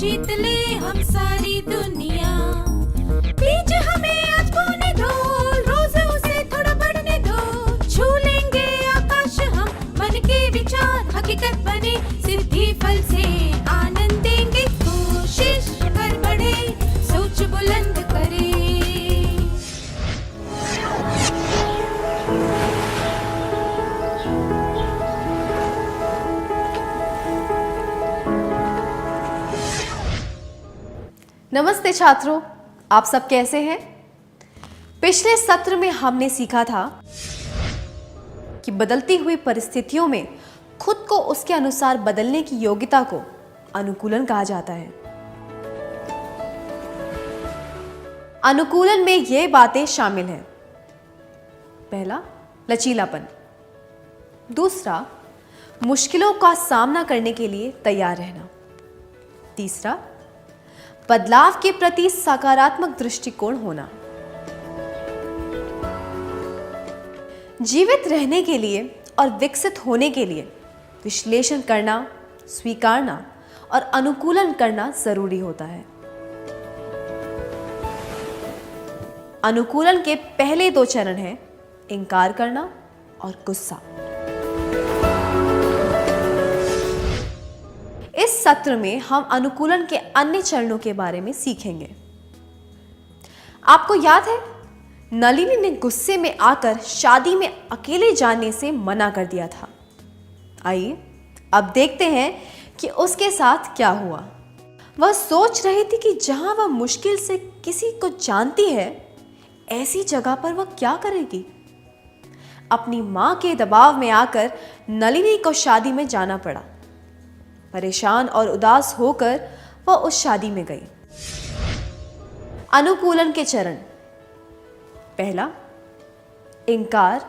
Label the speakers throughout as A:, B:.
A: जीत ले हम सारी दुनिया। बीच हमें आज बोने दो, रोज उसे थोड़ा बढ़ने दो। छू लेंगे आकाश हम, मन के विचार हकीकत बने। सिद्धि फल से आनंद देंगे, कोशिश कर बढ़े, सोच बुलंद करे।
B: नमस्ते छात्रों, आप सब कैसे हैं? पिछले सत्र में हमने सीखा था कि बदलती हुई परिस्थितियों में खुद को उसके अनुसार बदलने की योग्यता को अनुकूलन कहा जाता है। अनुकूलन में ये बातें शामिल हैं। पहला, लचीलापन। दूसरा, मुश्किलों का सामना करने के लिए तैयार रहना। तीसरा, बदलाव के प्रति सकारात्मक दृष्टिकोण होना। जीवित रहने के लिए और विकसित होने के लिए विश्लेषण करना, स्वीकारना और अनुकूलन करना जरूरी होता है। अनुकूलन के पहले दो चरण हैं इनकार करना और गुस्सा। इस सत्र में हम अनुकूलन के अन्य चरणों के बारे में सीखेंगे। आपको याद है, नलिनी ने गुस्से में आकर शादी में अकेले जाने से मना कर दिया था। आइए अब देखते हैं कि उसके साथ क्या हुआ। वह सोच रही थी कि जहां वह मुश्किल से किसी को जानती है, ऐसी जगह पर वह क्या करेगी। अपनी मां के दबाव में आकर नलिनी को शादी में जाना पड़ा। परेशान और उदास होकर वह उस शादी में गई। अनुकूलन के चरण। पहला, इनकार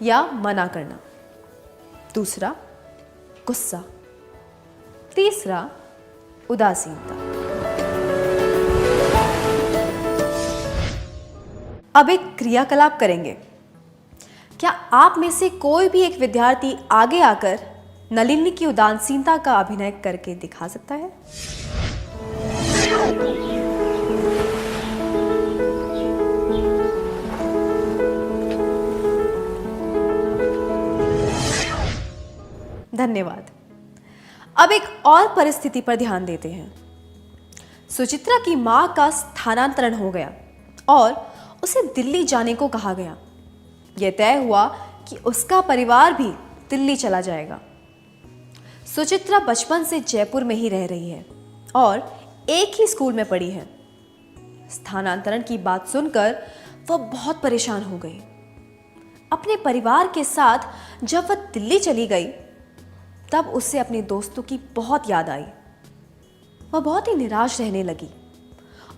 B: या मना करना। दूसरा, गुस्सा। तीसरा, उदासीनता। अब एक क्रियाकलाप करेंगे। क्या आप में से कोई भी एक विद्यार्थी आगे आकर नलिनी की उदासीनता का अभिनय करके दिखा सकता है? धन्यवाद। अब एक और परिस्थिति पर ध्यान देते हैं। सुचित्रा की मां का स्थानांतरण हो गया और उसे दिल्ली जाने को कहा गया। यह तय हुआ कि उसका परिवार भी दिल्ली चला जाएगा। सुचित्रा बचपन से जयपुर में ही रह रही है और एक ही स्कूल में पढ़ी है। स्थानांतरण की बात सुनकर वह बहुत परेशान हो गई। अपने परिवार के साथ जब वह दिल्ली चली गई, तब उसे अपने दोस्तों की बहुत याद आई। वह बहुत ही निराश रहने लगी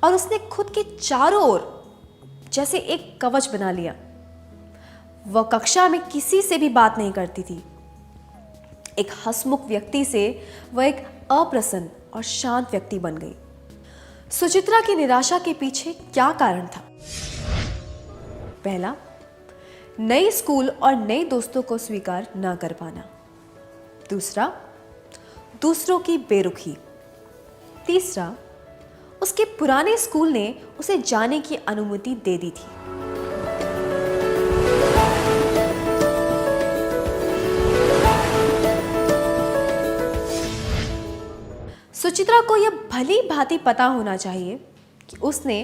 B: और उसने खुद के चारों ओर जैसे एक कवच बना लिया। वह कक्षा में किसी से भी बात नहीं करती थी। एक हंसमुख व्यक्ति से वह एक अप्रसन्न और शांत व्यक्ति बन गई। सुचित्रा की निराशा के पीछे क्या कारण था? पहला, नए स्कूल और नए दोस्तों को स्वीकार न कर पाना। दूसरा, दूसरों की बेरुखी। तीसरा, उसके पुराने स्कूल ने उसे जाने की अनुमति दे दी थी। सुचित्रा को यह भली भांति पता होना चाहिए कि उसने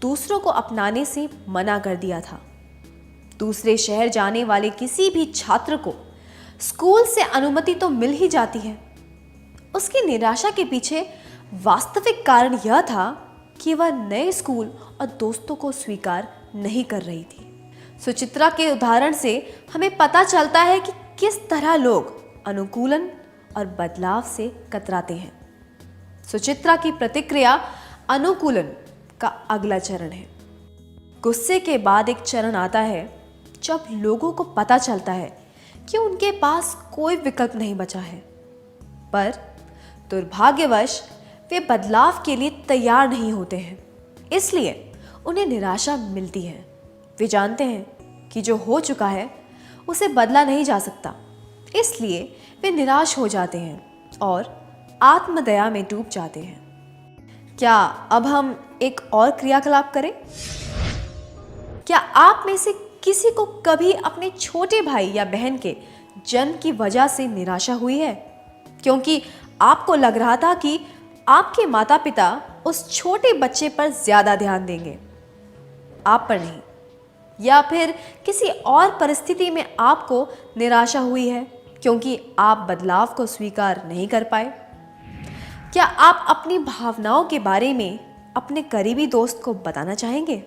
B: दूसरों को अपनाने से मना कर दिया था। दूसरे शहर जाने वाले किसी भी छात्र को स्कूल से अनुमति तो मिल ही जाती है। उसकी निराशा के पीछे वास्तविक कारण यह था कि वह नए स्कूल और दोस्तों को स्वीकार नहीं कर रही थी। सुचित्रा के उदाहरण से हमें पता चलता है कि किस तरह लोग अनुकूलन और बदलाव से कतराते हैं। सुचित्रा की प्रतिक्रिया अनुकूलन का अगला चरण है। गुस्से के बाद एक चरण आता है जब लोगों को पता चलता है कि उनके पास कोई विकल्प नहीं बचा है, पर दुर्भाग्यवश वे बदलाव के लिए तैयार नहीं होते हैं। इसलिए उन्हें निराशा मिलती है। वे जानते हैं कि जो हो चुका है उसे बदला नहीं जा सकता, इसलिए वे निराश हो जाते हैं और आत्मदया में डूब जाते हैं। क्या अब हम एक और क्रियाकलाप करें? क्या आप में से किसी को कभी अपने छोटे भाई या बहन के जन्म की वजह से निराशा हुई है, क्योंकि आपको लग रहा था कि आपके माता पिता उस छोटे बच्चे पर ज्यादा ध्यान देंगे, आप पर नहीं? या फिर किसी और परिस्थिति में आपको निराशा हुई है क्योंकि आप बदलाव को स्वीकार नहीं कर पाए? क्या आप अपनी भावनाओं के बारे में अपने करीबी दोस्त को बताना चाहेंगे?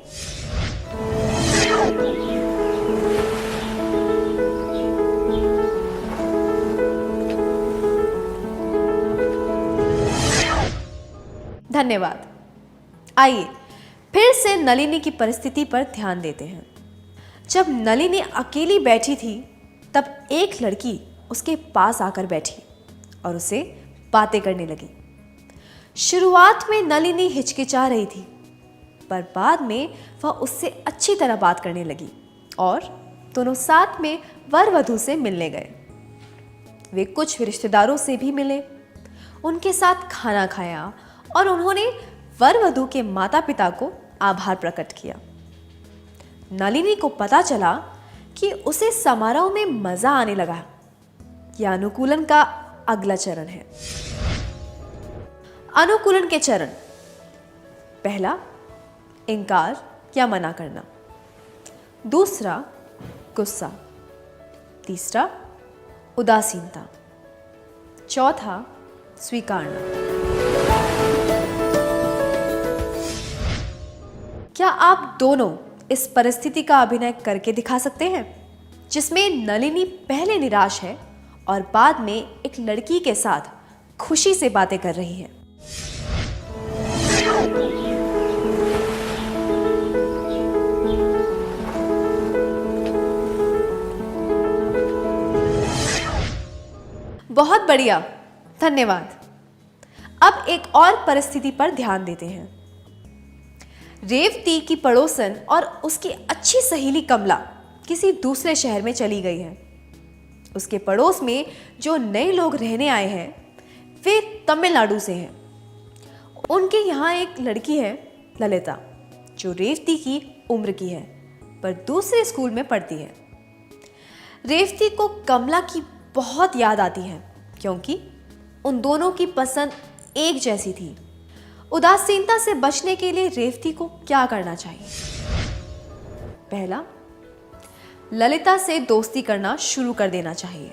B: धन्यवाद। आइए फिर से नलिनी की परिस्थिति पर ध्यान देते हैं। जब नलिनी अकेली बैठी थी तब एक लड़की उसके पास आकर बैठी और उसे बातें करने लगी। शुरुआत में नलिनी हिचकिचा रही थी, पर बाद में वह उससे अच्छी तरह बात करने लगी और दोनों साथ में वर वधू से मिलने गए। वे कुछ रिश्तेदारों से भी मिले, उनके साथ खाना खाया और उन्होंने वर वधू के माता पिता को आभार प्रकट किया। नलिनी को पता चला कि उसे समारोह में मजा आने लगा। यह अनुकूलन का अगला चरण है। अनुकूलन के चरण: पहला, इनकार या मना करना। दूसरा, गुस्सा। तीसरा, उदासीनता। चौथा, स्वीकारना। क्या आप दोनों इस परिस्थिति का अभिनय करके दिखा सकते हैं जिसमें नलिनी पहले निराश है और बाद में एक लड़की के साथ खुशी से बातें कर रही है? बहुत बढ़िया, धन्यवाद। अब एक और परिस्थिति पर ध्यान देते हैं। रेवती की पड़ोसन और उसकी अच्छी सहेली कमला किसी दूसरे शहर में चली गई है। उसके पड़ोस में जो नए लोग रहने आए हैं वे तमिलनाडु से हैं। उनके यहाँ एक लड़की है, ललिता, जो रेवती की उम्र की है पर दूसरे स्कूल में पढ़ती है। रेवती को कमला की बहुत याद आती है क्योंकि उन दोनों की पसंद एक जैसी थी। उदासीनता से बचने के लिए रेवती को क्या करना चाहिए? पहला, ललिता से दोस्ती करना शुरू कर देना चाहिए।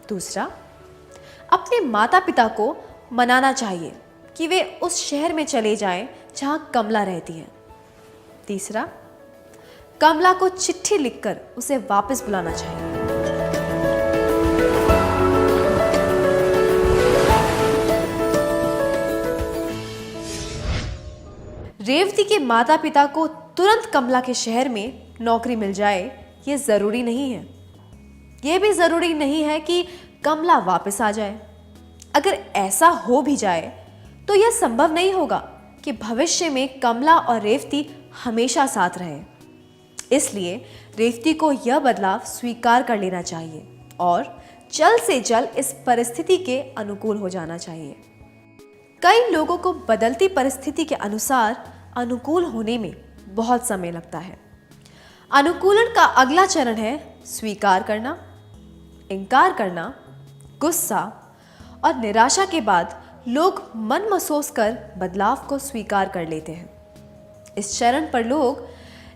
B: दूसरा, अपने माता पिता को मनाना चाहिए कि वे उस शहर में चले जाएं जहां कमला रहती है। तीसरा, कमला को चिट्ठी लिखकर उसे वापस बुलाना चाहिए। रेवती के माता पिता को तुरंत कमला के शहर में नौकरी मिल जाए ये जरूरी नहीं है। यह भी जरूरी नहीं है कि कमला वापस आ जाए। अगर ऐसा हो भी जाए तो यह संभव नहीं होगा कि भविष्य में कमला और रेवती हमेशा साथ रहे। इसलिए रेवती को यह बदलाव स्वीकार कर लेना चाहिए और जल्द से जल्द इस परिस्थिति के अनुकूल हो जाना चाहिए। कई लोगों को बदलती परिस्थिति के अनुसार अनुकूल होने में बहुत समय लगता है। अनुकूलन का अगला चरण है स्वीकार करना, इनकार करना, गुस्सा और निराशा के बाद लोग मन महसूस कर बदलाव को स्वीकार कर लेते हैं। इस चरण पर लोग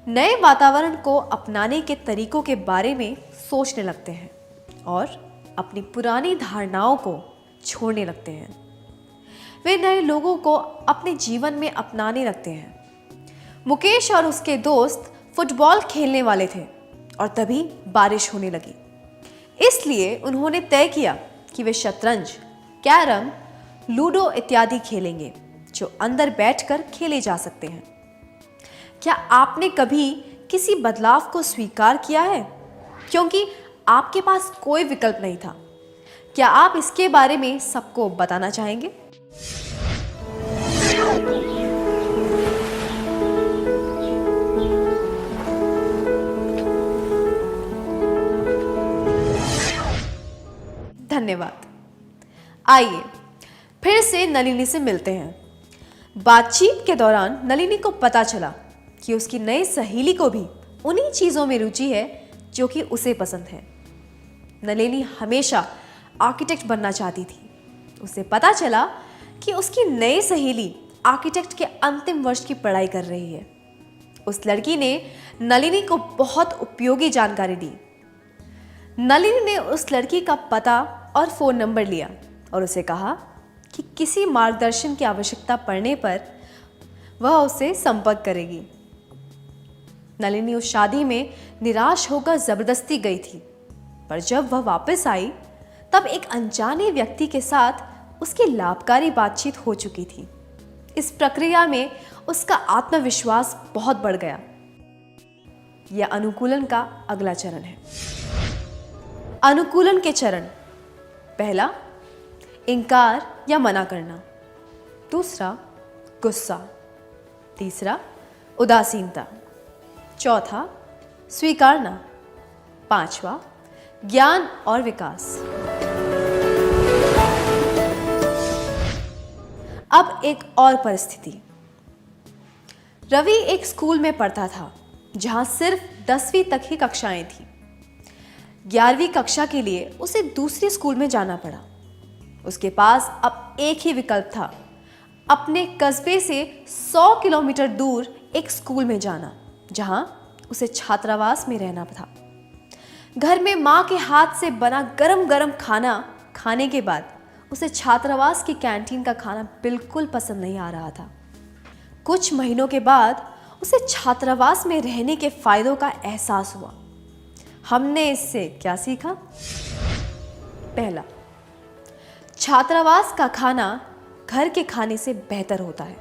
B: नए वातावरण को अपनाने के तरीकों के बारे में सोचने लगते हैं और अपनी पुरानी धारणाओं को छोड़ने लगते हैं। वे नए लोगों को अपने जीवन में अपनाने लगते हैं। मुकेश और उसके दोस्त फुटबॉल खेलने वाले थे और तभी बारिश होने लगी। इसलिए उन्होंने तय किया कि वे शतरंज, कैरम, लूडो इत्यादि खेलेंगे जो अंदर बैठकर खेले जा सकते हैं। क्या आपने कभी किसी बदलाव को स्वीकार किया है क्योंकि आपके पास कोई विकल्प नहीं था? क्या आप इसके बारे में सबको बताना चाहेंगे? धन्यवाद। आइए फिर से नलिनी से मिलते हैं। बातचीत के दौरान नलिनी को पता चला कि उसकी नई सहेली को भी उन्हीं चीजों में रुचि है जो कि उसे पसंद है। नलिनी हमेशा आर्किटेक्ट बनना चाहती थी। उसे पता चला कि उसकी नई सहेली आर्किटेक्ट के अंतिम वर्ष की पढ़ाई कर रही है। उस लड़की ने नलिनी को बहुत उपयोगी जानकारी दी। नलिनी ने उस लड़की का पता और फोन नंबर लिया और उसे कहा कि किसी मार्गदर्शन की आवश्यकता पड़ने पर वह उससे संपर्क करेगी। नलिनी उस शादी में निराश होकर जबरदस्ती गई थी, पर जब वह वापस आई तब एक अनजाने व्यक्ति के साथ उसकी लाभकारी बातचीत हो चुकी थी। इस प्रक्रिया में उसका आत्मविश्वास बहुत बढ़ गया। यह अनुकूलन का अगला चरण है। अनुकूलन के चरण: पहला, इनकार या मना करना। दूसरा, गुस्सा। तीसरा, उदासीनता। चौथा, स्वीकारना। पांचवा, ज्ञान और विकास। अब एक और परिस्थिति। रवि एक स्कूल में पढ़ता था जहां सिर्फ 10वीं तक ही कक्षाएं थी। 11वीं कक्षा के लिए उसे दूसरे स्कूल में जाना पड़ा। उसके पास अब एक ही विकल्प था, अपने कस्बे से 100 किलोमीटर दूर एक स्कूल में जाना जहां उसे छात्रावास में रहना था। घर में मां के हाथ से बना गरम गरम खाना खाने के बाद उसे छात्रावास की कैंटीन का खाना बिल्कुल पसंद नहीं आ रहा था। कुछ महीनों के बाद उसे छात्रावास में रहने के फायदों का एहसास हुआ। हमने इससे क्या सीखा? पहला, छात्रावास का खाना घर के खाने से बेहतर होता है।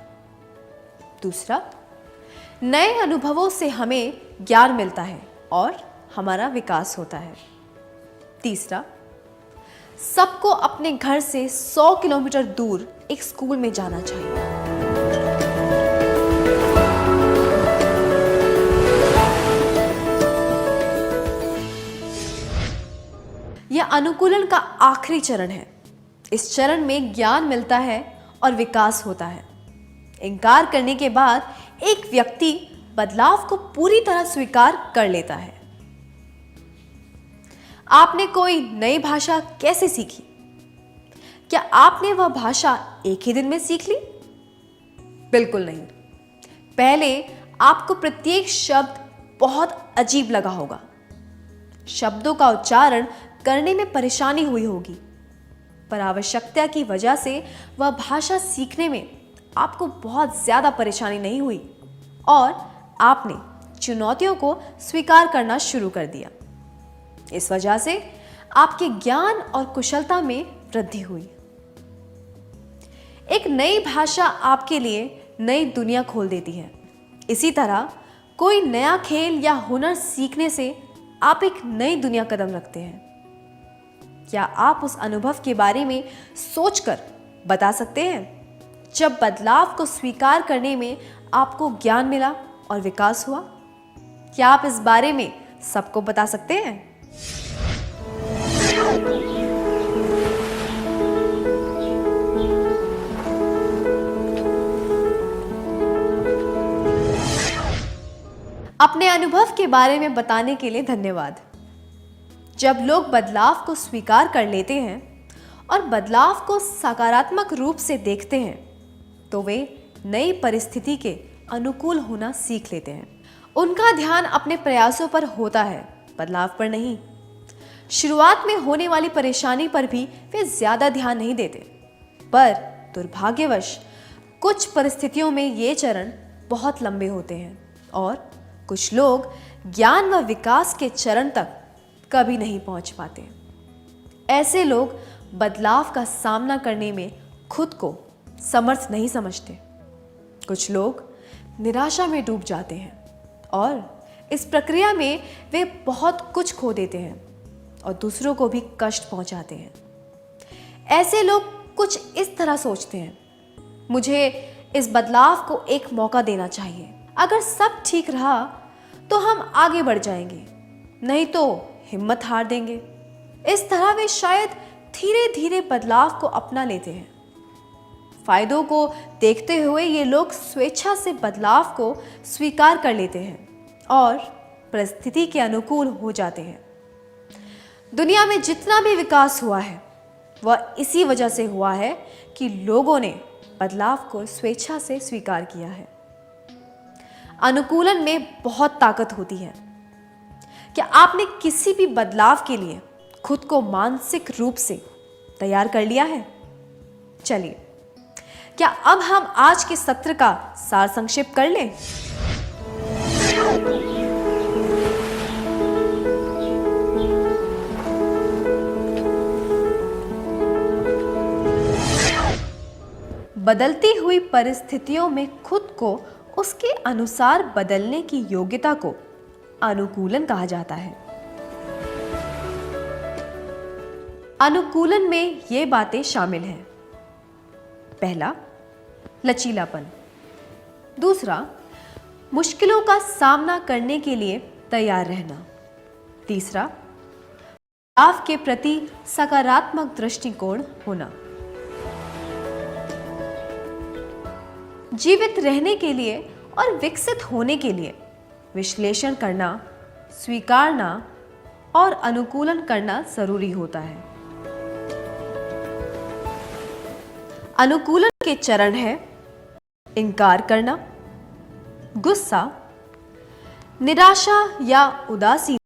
B: दूसरा, नए अनुभवों से हमें ज्ञान मिलता है और हमारा विकास होता है। तीसरा, सबको अपने घर से 100 किलोमीटर दूर एक स्कूल में जाना चाहिए। यह अनुकूलन का आखिरी चरण है। इस चरण में ज्ञान मिलता है और विकास होता है। इनकार करने के बाद एक व्यक्ति बदलाव को पूरी तरह स्वीकार कर लेता है। आपने कोई नई भाषा कैसे सीखी? क्या आपने वह भाषा एक ही दिन में सीख ली? बिल्कुल नहीं। पहले आपको प्रत्येक शब्द बहुत अजीब लगा होगा। शब्दों का उच्चारण करने में परेशानी हुई होगी, पर आवश्यकता की वजह से वह भाषा सीखने में आपको बहुत ज्यादा परेशानी नहीं हुई और आपने चुनौतियों को स्वीकार करना शुरू कर दिया। इस वजह से आपके ज्ञान और कुशलता में वृद्धि हुई। एक नई भाषा आपके लिए नई दुनिया खोल देती है। इसी तरह कोई नया खेल या हुनर सीखने से आप एक नई दुनिया कदम रखते हैं। क्या आप उस अनुभव के बारे में सोचकर बता सकते हैं जब बदलाव को स्वीकार करने में आपको ज्ञान मिला और विकास हुआ? क्या आप इस बारे में सबको बता सकते हैं? अपने अनुभव के बारे में बताने के लिए धन्यवाद। जब लोग बदलाव को स्वीकार कर लेते हैं और बदलाव को सकारात्मक रूप से देखते हैं, तो वे नई परिस्थिति के अनुकूल होना सीख लेते हैं। उनका ध्यान अपने प्रयासों पर होता है, बदलाव पर नहीं। शुरुआत में होने वाली परेशानी पर भी वे ज्यादा ध्यान नहीं देते, पर दुर्भाग्यवश कुछ परिस्थितियों में ये चरण बहुत लंबे होते हैं और कुछ लोग ज्ञान व विकास के चरण तक कभी नहीं पहुंच पाते। ऐसे लोग बदलाव का सामना करने में खुद को समर्थ नहीं समझते। कुछ लोग निराशा में डूब जाते हैं और इस प्रक्रिया में वे बहुत कुछ खो देते हैं और दूसरों को भी कष्ट पहुंचाते हैं। ऐसे लोग कुछ इस तरह सोचते हैं, मुझे इस बदलाव को एक मौका देना चाहिए। अगर सब ठीक रहा तो हम आगे बढ़ जाएंगे, नहीं तो हिम्मत हार देंगे। इस तरह वे शायद धीरे धीरे बदलाव को अपना लेते हैं। फायदों को देखते हुए ये लोग स्वेच्छा से बदलाव को स्वीकार कर लेते हैं और परिस्थिति के अनुकूल हो जाते हैं। दुनिया में जितना भी विकास हुआ है वह इसी वजह से हुआ है कि लोगों ने बदलाव को स्वेच्छा से स्वीकार किया है। अनुकूलन में बहुत ताकत होती है। क्या आपने किसी भी बदलाव के लिए खुद को मानसिक रूप से तैयार कर लिया है? चलिए, क्या अब हम आज के सत्र का सार संक्षेप कर लें? बदलती हुई परिस्थितियों में खुद को उसके अनुसार बदलने की योग्यता को अनुकूलन कहा जाता है। अनुकूलन में ये बातें शामिल हैं। पहला, लचीलापन। दूसरा, मुश्किलों का सामना करने के लिए तैयार रहना। तीसरा, बदलाव के प्रति सकारात्मक दृष्टिकोण होना। जीवित रहने के लिए और विकसित होने के लिए विश्लेषण करना, स्वीकारना और अनुकूलन करना जरूरी होता है। अनुकूलन के चरण है इनकार करना, गुस्सा, निराशा या उदासी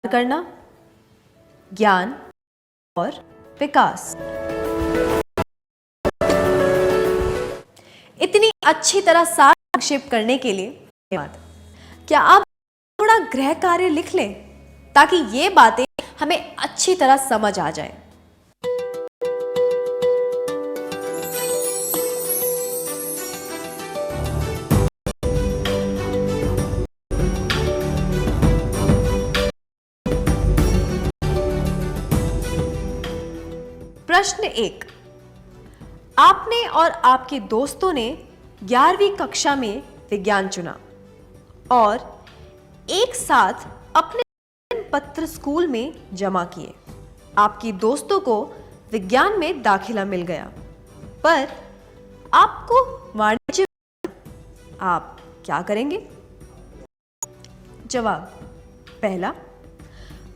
B: करना, ज्ञान और विकास। इतनी अच्छी तरह सार संक्षेप करने के लिए धन्यवाद। क्या आप थोड़ा गृह कार्य लिख लें ताकि ये बातें हमें अच्छी तरह समझ आ जाए। प्रश्न 1, आपने और आपके दोस्तों ने 11वीं कक्षा में विज्ञान चुना और एक साथ अपने पत्र स्कूल में जमा किए। आपके दोस्तों को विज्ञान में दाखिला मिल गया, पर आपको वाणिज्य, आप क्या करेंगे? जवाब। पहला,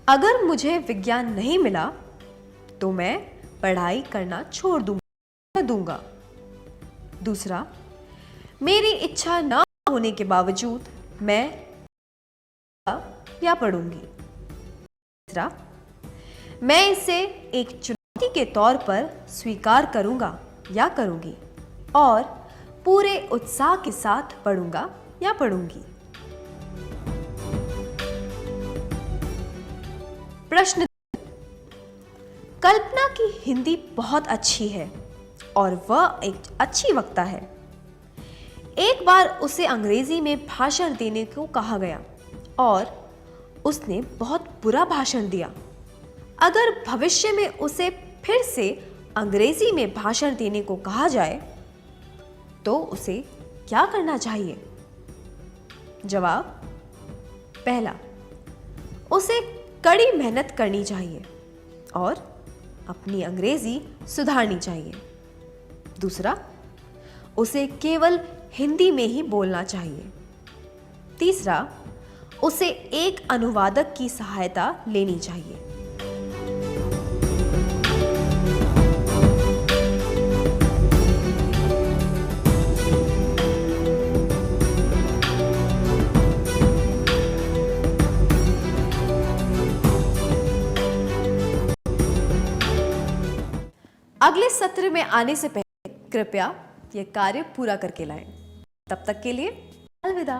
B: अगर मुझे विज्ञान नहीं मिला तो मैं पढ़ाई करना छोड़ दूंगा। दूसरा, मेरी इच्छा न होने के बावजूद मैं या पढ़ूंगी। तीसरा, मैं इसे एक चुनौती के तौर पर स्वीकार करूंगा या करूंगी और पूरे उत्साह के साथ पढ़ूंगा या पढ़ूंगी। प्रश्न, कल्पना की हिंदी बहुत अच्छी है और वह एक अच्छी वक्ता है। एक बार उसे अंग्रेजी में भाषण देने को कहा गया और उसने बहुत बुरा भाषण दिया। अगर भविष्य में उसे फिर से अंग्रेजी में भाषण देने को कहा जाए तो उसे क्या करना चाहिए? जवाब। पहला, उसे कड़ी मेहनत करनी चाहिए और अपनी अंग्रेजी सुधारनी चाहिए। दूसरा, उसे केवल हिंदी में ही बोलना चाहिए। तीसरा, उसे एक अनुवादक की सहायता लेनी चाहिए। अगले सत्र में आने से पहले कृपया यह कार्य पूरा करके लाएं। तब तक के लिए अलविदा।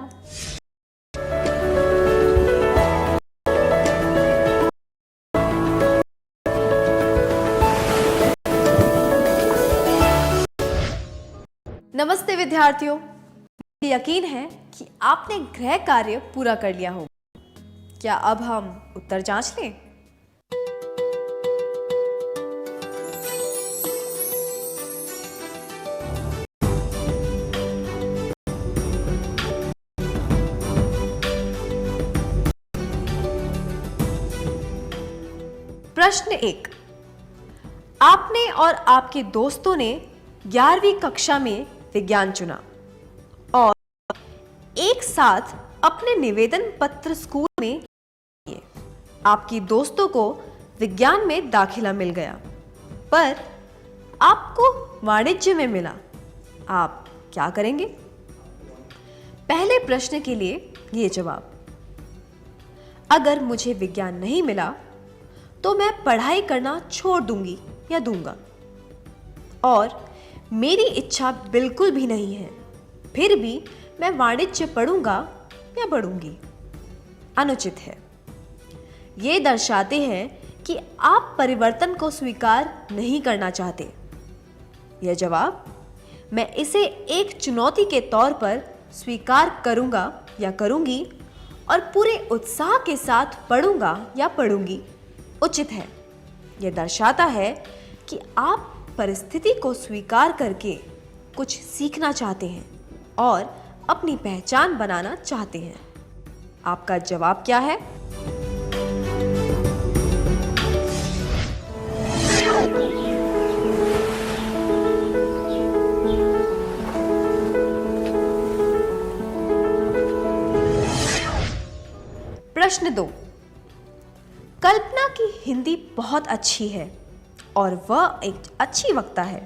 B: नमस्ते विद्यार्थियों, मुझे यकीन है कि आपने गृह कार्य पूरा कर लिया होगा। क्या अब हम उत्तर जांच लें? प्रश्न 1, आपने और आपके दोस्तों ने 11वीं कक्षा में विज्ञान चुना और एक साथ अपने निवेदन पत्र स्कूल में दिए। आपकी दोस्तों को विज्ञान में दाखिला मिल गया, पर आपको वाणिज्य में मिला। आप क्या करेंगे? पहले प्रश्न के लिए ये जवाब: अगर मुझे विज्ञान नहीं मिला तो मैं पढ़ाई करना छोड़ दूंगी या दूंगा, और मेरी इच्छा बिल्कुल भी नहीं है, फिर भी मैं वाणिज्य पढ़ूंगा या पढ़ूंगी। अनुचित है। ये दर्शाते हैं कि आप परिवर्तन को स्वीकार नहीं करना चाहते। यह जवाब मैं इसे एक चुनौती के तौर पर स्वीकार करूंगा या करूंगी और पूरे उत्साह के साथ पढ़ूंगा या पढ़ूंगी उचित है। यह दर्शाता है कि आप परिस्थिति को स्वीकार करके कुछ सीखना चाहते हैं और अपनी पहचान बनाना चाहते हैं। आपका जवाब क्या है? प्रश्न 2। कल्पना की हिंदी बहुत अच्छी है और वह एक अच्छी वक्ता है।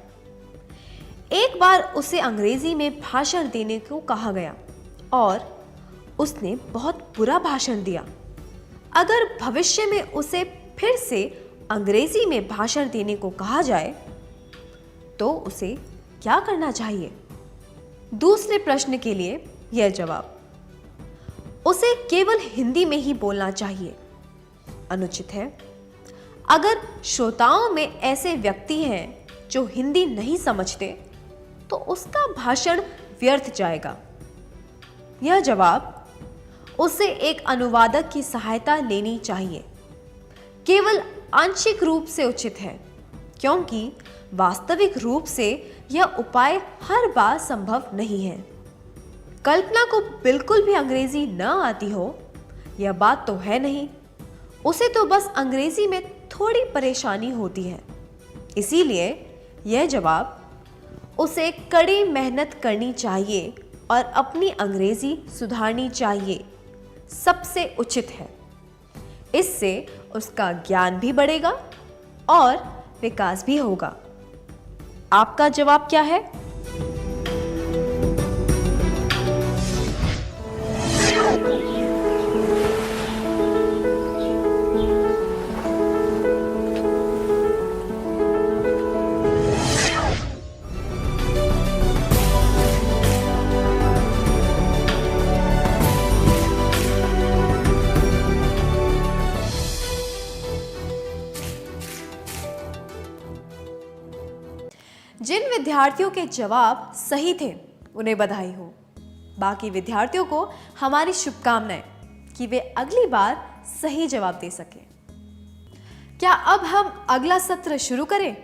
B: एक बार उसे अंग्रेजी में भाषण देने को कहा गया और उसने बहुत बुरा भाषण दिया। अगर भविष्य में उसे फिर से अंग्रेजी में भाषण देने को कहा जाए तो उसे क्या करना चाहिए? दूसरे प्रश्न के लिए यह जवाब: उसे केवल हिंदी में ही बोलना चाहिए। अनुचित है। अगर श्रोताओं में ऐसे व्यक्ति हैं जो हिंदी नहीं समझते तो उसका भाषण व्यर्थ जाएगा। यह जवाब: उसे एक अनुवादक की सहायता लेनी चाहिए। केवल आंशिक रूप से उचित है, क्योंकि वास्तविक रूप से यह उपाय हर बार संभव नहीं है। कल्पना को बिल्कुल भी अंग्रेजी न आती हो, यह बात तो है नहीं। उसे तो बस अंग्रेजी में थोड़ी परेशानी होती है। इसीलिए यह जवाब: उसे कड़ी मेहनत करनी चाहिए और अपनी अंग्रेजी सुधारनी चाहिए, सबसे उचित है। इससे उसका ज्ञान भी बढ़ेगा और विकास भी होगा। आपका जवाब क्या है? जिन विद्यार्थियों के जवाब सही थे उन्हें बधाई हो। बाकी विद्यार्थियों को हमारी शुभकामनाएं कि वे अगली बार सही जवाब दे सकें। क्या अब हम अगला सत्र शुरू करें?